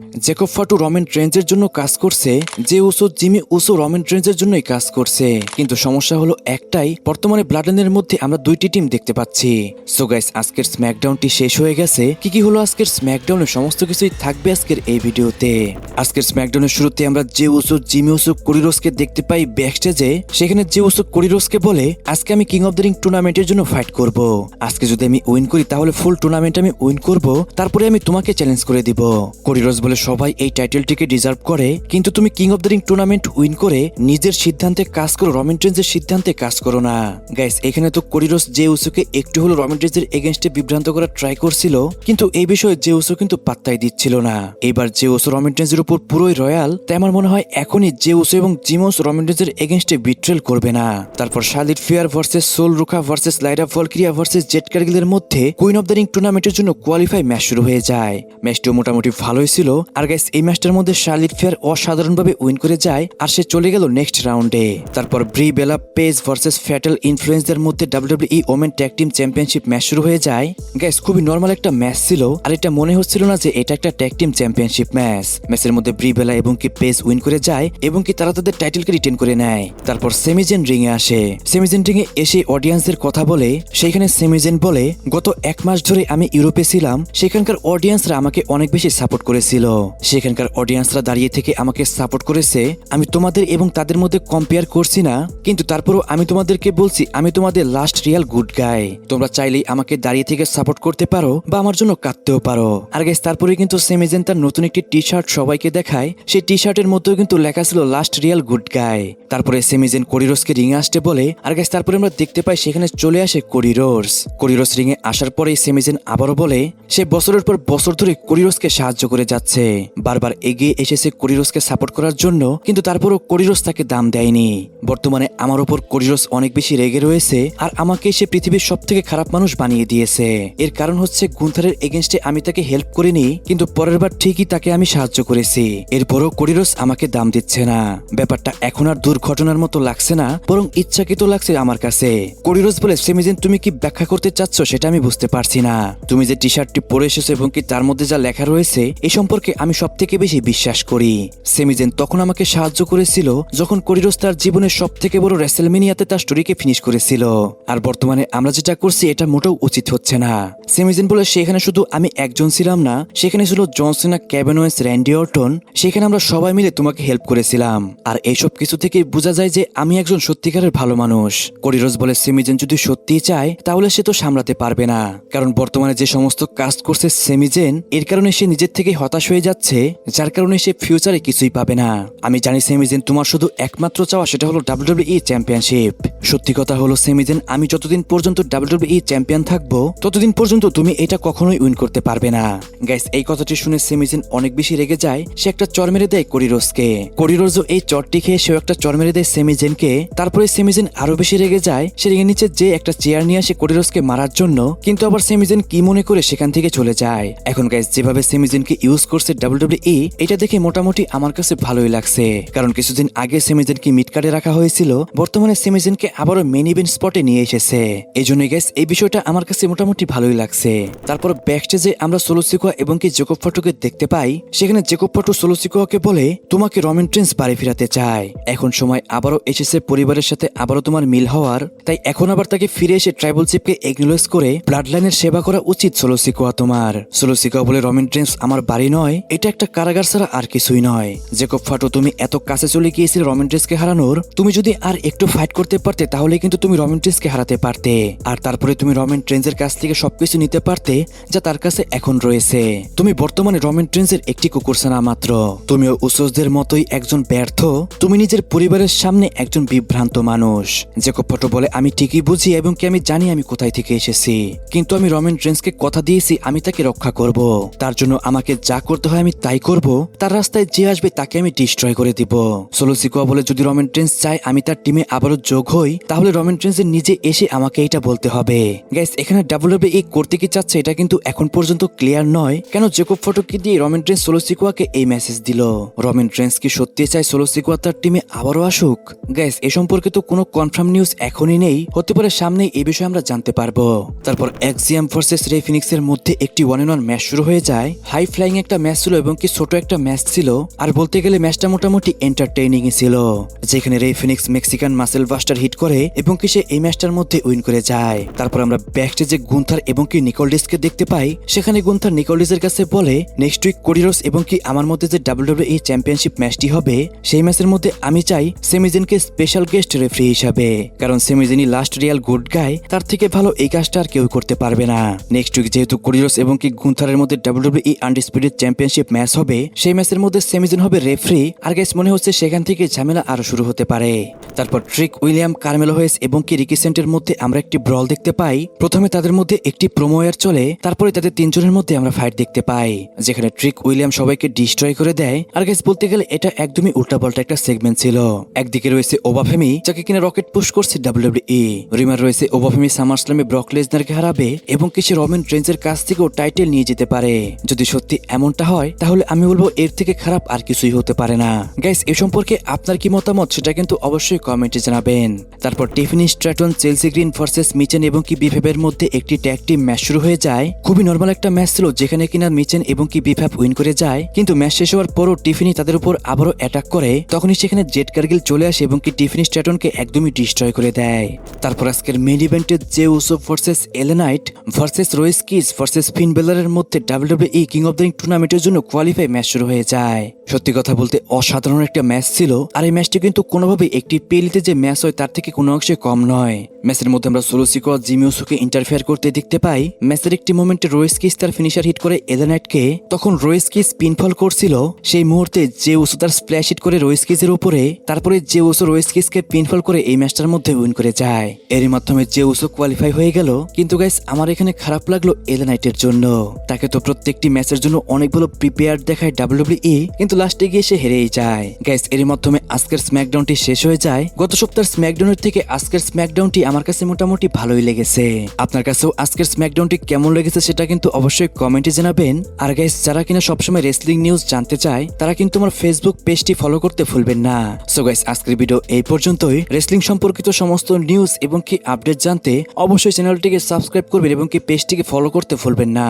Jacob ফাটু Ramen রেঞ্জের জন্য কাজ করছে, যে উসো জিমি উসো রমেন রেঞ্জের জন্যই কাজ করছে। কিন্তু সমস্যা হলো একটাই, বর্তমানে ব্লাডলাইনের মধ্যে আমরা দুইটি টিম দেখতে পাচ্ছি। সো গাইস, আজকের স্ম্যাকডাউনটি শেষ হয়ে গেছে। কি হলো আজকের স্ম্যাকডাউনের সমস্ত কিছুই থাকবে আজকের এই ভিডিওতে। আজকের স্ম্যাকডাউনের শুরুতে আমরা যে উসো জিমি উসো কোরিরোসকে দেখতে পাই ব্যাকস্টেজে। সেখানে যে উসো কোরিরোসকে বলে, আজকে আমি কিং অফ দ্য রিং টুর্নামেন্টের জন্য ফাইট করব। আজকে যদি আমি উইন করি তাহলে ফুল টুর্নামেন্ট আমি উইন করব, তারপরে আমি তোমাকে চ্যালেঞ্জ করে দিব। কোরিরোস বলে, সবাই এই টাইটেলটিকে ডিজার্ভ করে, কিন্তু তুমি king of the ring tournament win করে নিজের সিদ্ধান্তে কাজ করো, রমেন রেঞ্জের সিদ্ধান্তে কাজ করো না। গাইস, এখানে তো কোরিরোস যে উসোকে একটু হলো রমেন রেঞ্জের এগেইনস্টে বিভ্রান্ত করার ট্রাই করছিল, কিন্তু এই বিষয়ে যে উসো কিন্তু পাত্তাই দিচ্ছিল না। এবার যে উসো রমেন রেঞ্জের উপর পুরোই রয়্যাল, তাই আমার মনে হয় এখনই যে উসো এবং জিমোস রমেন রেঞ্জের এগেইনস্টে বিট্রেল করবে না। তারপর শার্লেট ফ্লেয়ার ভার্সেস সোল রুখা ভার্সেস লাইরা ভলকিরিয়া ভার্সেস জেট কারগিলের মধ্যে কুইন অফ দ্য রিং টুর্নামেন্টের জন্য কোয়ালিফাই ম্যাচ শুরু হয়ে যায়। ম্যাচটিও মোটামুটি ভালোই ছিল। আর গাইস, এই ম্যাচটার মধ্যে শার্লেট ফ্লেয়ার অসাধারণভাবে উইন করে যায়, আর সে চলে গেল নেক্সট রাউন্ডে। তারপর ব্রি বেলা পেজ ভার্সেস ফ্যাটাল ইনফ্লুয়েন্সদের মধ্যে WWE women tag team championship match শুরু হয়ে যায়। গাইস, খুবই নরমাল একটা ম্যাচ ছিল, আর এটা মনে হচ্ছিল না যে এটা একটা ট্যাগ টিম চ্যাম্পিয়নশিপ ম্যাচ। ম্যাচের মধ্যে ব্রি বেলা এবং কি পেজ উইন করে যায়, এবং কি তারা তাদের টাইটেলকে রিটেন করে নেয়। তারপর সেমিজেন রিং এ আসে। সেমিজেন রিং এ এসে অডিয়েন্সের কথা বলে। সেখানে সেমিজেন বলে, গত এক মাস ধরে আমি ইউরোপে ছিলাম, সেখানকার অডিয়েন্সরা আমাকে অনেক বেশি সাপোর্ট করেছিল। সেখানকার অডিয়েন্সরা দাঁড়িয়ে থেকে আমাকে সাপোর্ট করেছে। আমি তোমাদের এবং তাদের মধ্যে কম্পেয়ার করছি না, কিন্তু তারপরও আমি তোমাদেরকে বলছি, আমি তোমাদের লাস্ট রিয়াল গুড গাই। তোমরা চাইলেই আমাকে দাঁড়িয়ে থেকে সাপোর্ট করতে পারো বা আমার জন্য কাঁদতেও পারো। আর গাইস, তারপরে কিন্তু সেমিজেন তার নতুন একটি টি শার্ট সবাইকে দেখায়। সেই টি শার্টের মধ্যেও কিন্তু লেখা ছিল লাস্ট রিয়াল গুড গাই। তারপরে সেমিজেন কোরিরোসকে রিং আসতে বলে। আর গাইস, তারপরে আমরা দেখতে পাই সেখানে চলে আসে কোরিরোস রিং এ আসার পরে সেমিজেন আবারও বলে, সে বছরের পর বছর ধরে কোরিরোসকে সাহায্য করে যাচ্ছে, বারবার এগিয়ে এসেছে কোরিরোসকে সাপোর্ট করার জন্য, কিন্তু তারপরও কোরিরোস তাকে দাম দেয়নি। বর্তমানে আমার উপর কোরিরোস অনেক বেশি রেগে রয়েছে, আর আমাকে সে পৃথিবীর সব থেকে খারাপ মানুষ বানিয়ে দিয়েছে। এর কারণ হচ্ছে গুন্থারের এগেনস্টে আমি তাকে হেল্প করিনি, কিন্তু পরের বার ঠিকই তাকে আমি সাহায্য করেছি। এরপরও কোরিরোস আমাকে দাম দিচ্ছে না। ব্যাপারটা এখন আর দুর্ঘটনার মতো লাগছে না, বরং ইচ্ছাকৃত লাগছে আমার কাছে। কোরিরোস বলে, সেমিজেন তুমি কি ব্যাখ্যা করতে চাচ্ছ সেটা আমি বুঝতে পারছি না। তুমি যে টি শার্টটি পরে এসেছো এবং কি তার মধ্যে যা লেখা রয়েছে, এই সম্পর্কে আমি সব থেকে বেশি বিশ্বাস করি। সেমিজেন তখন আমাকে সাহায্য করেছিল যখন কোরিরোস তার জীবনের সব থেকে বড় রেসেলমেনিয়াতে তার স্টোরিকে ফিনিশ করেছিল, আর বর্তমানে আমরা যেটা করছি এটা মোটেও উচিত হচ্ছে না। সেমিজেন বলে, সেখানে শুধু আমি একজন ছিলাম না, সেখানে ছিল জন সিনা, কেভিন ওয়েন্স, র্যান্ডি অর্টন। সেখানে আমরা সবাই মিলে তোমাকে হেল্প করেছিলাম, আর এইসব কিছু থেকে বোঝা যায় যে আমি একজন সত্যিকারের ভালো মানুষ। কোরিরোস বলে, সেমিজেন যদি সত্যিই চায় তাহলে সে তো সামলাতে পারবে না, কারণ বর্তমানে যে সমস্ত কাজ করছে সেমিজেন, এর কারণে সে নিজের থেকে হতাশ হয়ে যাচ্ছে, যার কারণে সে ফিউচারে কিছুই পাবে না। আমি জানি সেমিজেন, তোমার শুধু একমাত্র চাওয়া সেটা হলো ডাব্লিউডাব্লিউই চ্যাম্পিয়নশিপ। সত্যি কথা হলো সেমিজেন, আমি যতদিন পর্যন্ত ডাব্লিউডাব্লিউই চ্যাম্পিয়ন থাকবো ততদিন পর্যন্ত তুমি এটা কখনোই উইন করতে পারবে না। গাইস, এই কথাটি শুনে সেমিজেন অনেক বেশি রেগে যায়। সে একটা চর মেরে দেয় কোরিরোসকে। কোরিরোসও এই চরটি খেয়ে সেও একটা চর মেরে দেয় সেমিজেনকে। তারপরে সেমিজেন আরো বেশি রেগে যায়। সে রেগে নিচে যে একটা চেয়ার নিয়ে আসে কোরিরোসকে মারার জন্য, কিন্তু আবার সেমিজেন কি মনে করে সেখান থেকে চলে যায়। এখন গাইস, যেভাবে সেমিজেনকে ইউজ করছে ডাব্লিউডাব্লিউই, এটা দেখে মোটামুটি আমার কাছে ভালোই লাগছে, কারণ কিছুদিন আগে সেমিজেনকে মিড কার্ডে রাখা হয়েছিল, বর্তমানে সেমিজেনকে আবারও মেইন ইভেন্ট স্পটে নিয়ে এসেছে। এই জন্য গাইস, এই বিষয়টা আমার কাছে মোটামুটি ভালোই লাগছে। তারপর ব্যাকস্টেজে আমরা সোলো সিকোয়া এবং কি জ্যাকব ফাটুকে দেখতে পাই। সেখানে জ্যাকব ফাটু সোলো সিকোয়াকে বলে, তোমাকে রমেন রেঞ্জ বাড়ি ফিরাতে চায়, এখন সময় আবারও এসেছে পরিবারের সাথে আবারও তোমার মিল হওয়ার, তাই এখন আবার তাকে ফিরে এসে ট্রাইবাল চিফকে এগনোলেজ করে ব্লাড লাইনের সেবা করা উচিত সোলো সিকোয়া তোমার। সোলো সিকোয়া বলে, রমেন রেঞ্জ আমার বাড়ি নয়, এটা একটা কারাগার ছাড়া আর কিছুই নয়। জ্যাকব ফাটু, তুমি এত কাছে চলে গিয়েছিলে রমেন রেঞ্জকে হারানোর, তুমি যদি আর একটু ফাইট করতে পারতে তাহলে কিন্তু তুমি রমেন রেঞ্জকে হারাতে পারতে, আর তারপরে তুমি রমেন রেঞ্জের কাছ থেকে সবকিছু নিতে পারতে যা তার কাছে এখন রয়েছে। তুমি বর্তমানে রমেন রেঞ্জের একটি কুকুরছানা মাত্র। তুমিও উসোসদের মতোই একজন ব্যর্থ, তুমি নিজের পরিবারের সামনে একজন বিভ্রান্ত মানুষ। জ্যাকব ফাটু বলে, আমি ঠিকই বুঝি এবং কি আমি জানি আমি কোথায় থেকে এসেছি, কিন্তু আমি রমেন রেঞ্জকে কথা দিয়েছি আমি তাকে রক্ষা করব, তার জন্য আমাকে যা করতে হয় আমি তাই করব, তার রাস্তায় যে আসবে তাকে আমি ডিস্ট্রয় করে দিব। সোলো সিকোয়া বলে, যদি রমেন রেঞ্জ চায় আমি তার টিমে আবারও যোগ হই, তাহলে রমেন রেঞ্জের নিজে এসে আমাকে এটা বলতে হবে। গাইস, এখানে ডাব্লিউডাব্লিউই করতে কি চাচ্ছে এটা কিন্তু এখন পর্যন্ত ক্লিয়ার নয়, কেন জ্যাকব ফাটুকে দিয়ে রমেন রেঞ্জ সোলো সিকোয়াকে এই মেসেজ দিল। রমেন রেঞ্জ কি সত্যি চায় সোলো সিকোয়া তার টিমে আবারও আসুক? গাইস, এ সম্পর্কে তো কোনো কনফার্ম নিউজ এখনই নেই, হতে পারে সামনে এই বিষয়ে আমরা জানতে পারবো। তারপর এক্সিয়াম ভার্সেস রে ফিনিক্সের মধ্যে একটি 1-on-1 ম্যাচ শুরু হয়ে যায়। হাই ফ্লাইং একটা ম্যাচ ছিল এবং কি ছোট একটা ম্যাচ ছিল, আর বলতে গেলে ম্যাচটা মোটামুটি এন্টারটেইনিং ছিল, যেখানে Rey Fenix Mexican muscle buster hit করে এবং কি সে এই ম্যাচটার মধ্যে উইন করে যায়। তারপর আমরা ব্যাকস্টেজে গুন্থার এবং কি নিকোলডিসকে দেখতে পাই, সেখানে গুন্থার নিকোলডিসের কাছে বলে নেক্সট উইক কোডিরোস এবং কি আমার মধ্যে যে WWE চ্যাম্পিয়নশিপ ম্যাচটি হবে সেই ম্যাচের মধ্যে আমি চাই সেমিজেনকে স্পেশাল গেস্ট রেফারি হিসাবে, কারণ সেমিজেনই লাস্ট রিয়াল গুড গাই, তার থেকে ভালো এই কাজটা আর কেউ করতে পারবে না। নেক্সট উইক যেহেতু কোডিরোস এবং কি গুন্থারের মধ্যে WWE আনডিসপিউটেড চ্যাম্পিয়নশিপ ম্যাচ হবে, সেই ম্যাচের মধ্যে সেমিজেন হবে রেফারি, আর গাইস মনে হচ্ছে সেখান থেকে ঝামেলা আরো শুরু হতে পারে। তারপর ট্রিক উইলিয়াম, কারমেলো হেয়েস এবং কি রিকি সেন্টের মধ্যে আমরা একটি ব্রল দেখতে পাই। প্রথমে তাদের মধ্যে একটি প্রোমো এর চলে, তারপরে তাদের তিনজনের মধ্যে আমরা ফাইট দেখতে পাই, যেখানে ট্রিক উইলিয়াম সবাইকে ডিস্ট্রয় করে দেয়। আর গাইস বলতে গেলে এটা একদমই উল্টাপাল্টা একটা সেগমেন্ট ছিল। একদিকে রয়েছে ওবাফেমি, যাকে কিনা রকেট পুশ করছে WWE, রিমার রয়েছে ওবাফেমি সামারস্ল্যামে ব্রক লেসনারকে হারাবে এবং কিছু রমেন রেঞ্জের কাছ থেকেও টাইটেল নিয়ে যেতে পারে। যদি সত্যি এমনটা হয় তাহলে আমি বলবো এর থেকে খারাপ আর কিছুই হতে পারে না। গাইস এ সম্পর্কে আপনার কি মতামত সেটা কিন্তু অবশ্যই কমেন্টে জানাবেন। তারপর Tiffany স্ট্র্যাটন, Chelsea green versus Mitchell এবং কি বিফেবের মধ্যে একটি ট্যাগ টিম ম্যাচ শুরু হয়ে যায়। খুবই নরমাল একটা ম্যাচ ছিল, যেখানে কিনা মিচেন এবং কি বিফেব উইন করে যায়, কিন্তু ম্যাচ শেষ হওয়ার পরও টিফিনি তাদের উপর আবারও অ্যাটাক করে। তখনই সেখানে জেড কার্গিল চলে আসে এবং কি টিফিনি স্ট্র্যাটনকে একদমই ডিস্ট্রয় করে দেয়। তারপর আজকের মেইন ইভেন্টে জে উসো ভার্সেস এলে নাইট ভার্সেস রয়েস কিস ভার্সেস ফিন বেলারের মধ্যে WWE king of the ring টুর্নামেন্টের জন্য কোয়ালিফাই ম্যাচ শুরু হয়ে যায়। সত্যি কথা বলতে অসাধারণ একটা ম্যাচ ছিল, আর এই ম্যাচটি কিন্তু কোনোভাবেই একটি পেলিতে যে ম্যাচ হয় তার থেকে কোনো অংশে কম নয়। ম্যাচের মধ্যে আমরা সোলো সিকোয়া, জিমি উসোকে ইন্টারফেয়ার করতে দেখতে পাই। ম্যাচের একটি মোমেন্টে রয়েস কিস তার ফিনিশার হিট করে এলে নাইটকে, তখন রয়েস কিস পিনফল করছিল। সেই মুহূর্তে জে উসো তার স্প্ল্যাশ হিট করে রয়েস কিসের উপরে, তারপরে জে উসো রয়েস কিসকে পিনফল করে এই ম্যাচটার মধ্যে উইন করে যায়। এরই মাধ্যমে জে উসো কোয়ালিফাই হয়ে গেল। কিন্তু গাইস আমার এখানে খারাপ লাগলো এলে নাইটের জন্য। তাকে তো প্রত্যেকটি ম্যাচের জন্য অনেক ভালো প্রিপেয়ার দেখায় WWE, কিন্তু লাস্টে গিয়ে সে হেরেই যায়। গাইস এরই মাধ্যমে আজকের স্ম্যাকডাউনটি শেষ হয়ে যায়। গত সপ্তাহের স্ম্যাকডাউনের থেকে আজকের স্ম্যাকডাউনটি আমার কাছে মোটামুটি ভালোই লেগেছে। আপনার কাছেও আজকের স্ম্যাকডাউনটি কেমন লেগেছে সেটা কিন্তু অবশ্যই কমেন্টে জানাবেন। আর গাইস যারা কিনা সবসময় রেসলিং নিউজ জানতে চায় তারা কিন্তু আমার ফেসবুক পেজটি ফলো করতে ভুলবেন না। সো গাইস আজকের ভিডিও এই পর্যন্তই। রেসলিং সম্পর্কিত সমস্ত নিউজ এবং কি আপডেট জানতে অবশ্যই চ্যানেলটিকে সাবস্ক্রাইব করবেন এবং কি পেজটিকে ফলো করতে ভুলবেন না।